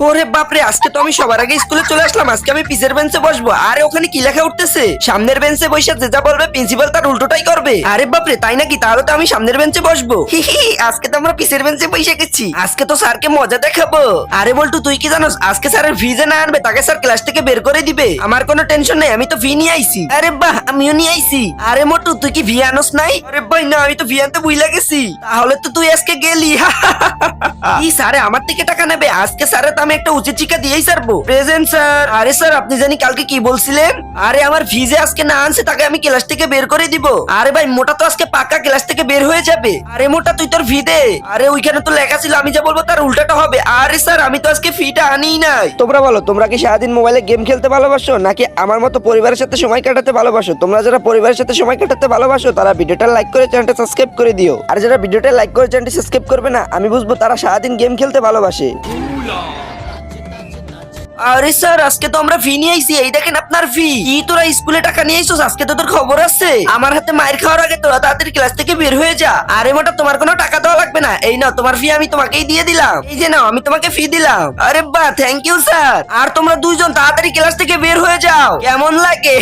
ওরে বাপরে, আজকে তো আমি সবার আগে স্কুলে চলে আসলাম। আজকে আমি পিছের বেঞ্চে বসবো। আরে ওখানে কি লেখা উঠতেছে? সামনের বেঞ্চে বসে যে যা বলবে প্রিন্সিপাল তার উল্টোটাই করবে। আরে বাপরে, তাই নাকি? তাহলে তো আমি সামনের বেঞ্চে বসবো। হি হি, আজকে তো আমরা পিছের বেঞ্চে বসে গেছি। আজকে তো স্যারকে মজা দেখাবো। আরে বল্টু, তুই কি জানোস আজকে স্যারের ফি যে না আনবে তাকে স্যার ক্লাস থেকে বের করে দিবে। আমার কোনো টেনশন নেই, আমি তো ফি নিয়ে আইছি। আরে বাহ, আমিও নিয়ে আইছি। আরে মোটু, তুই কি ফি আনোস নাই? আরে ভাই না, আমি তো ফি আনতে ভুইলা গেছি। তাহলে তো তুই আজকে গেলি। কি স্যারে আমার থেকে টাকা নেবে? আজকে স্যারে তো আমি একটা উচিত শিক্ষা দিয়েই ছাড়বো। Present sir. আরে স্যার, আপনি জানি কালকে কি বলছিলেন? আরে আমার ফি যে আজকে না আনছে তাকে আমি ক্লাস থেকে বের করে দিব। আরে ভাই, মোটা তো আজকে পাক্কা ক্লাস থেকে বের হয়ে যাবে। আরে মোটা, তুই তোর ফি দে। আরে ওইখানে তো লেখা ছিল আমি যা বলবো তার উল্টাটা হবে। আরে স্যার, আমি তো আজকে ফিটা আনিই নাই। তোমরা বলো, তোমরা কি সারাদিন মোবাইলে গেম খেলতে ভালোবাসো নাকি আমার মতো পরিবারের সাথে সময় কাটাতে ভালোবাসো? তোমরা যারা পরিবারের সাথে সময় কাটাতে ভালোবাসো তারা ভিডিওটা লাইক করে চ্যানেলটা সাবস্ক্রাইব করে দিও। আর যারা ভিডিওটা লাইক করে চ্যানেলটা সাবস্ক্রাইব করবে না, আমি বুঝবো তারা সারাদিন গেম খেলতে ভালোবাসে। আরে স্যার, আজকে তো আমরা ফি নিয়ে আইছি। এই দেখেন আপনার ফি। কি তোরা স্কুলে টাকা নিয়ে আইছস? আজকে তো তোর খবর আছে। আমার হাতে মায়ের খাওয়ার আগে তোরা তাড়াতাড়ি ক্লাস থেকে বের হয়ে যা। আরে মোটা, তোমার কোনো টাকা দেওয়া লাগবে না। এই নাও তোমার ফি, আমি তোমাকেই দিয়ে দিলাম। এই যে নাও, আমি তোমাকে ফি দিলাম। আরে বাহ, থ্যাংক ইউ স্যার। আর তোমরা দুইজন তাড়াতাড়ি ক্লাস থেকে বের হয়ে যাও। কেমন লাগে?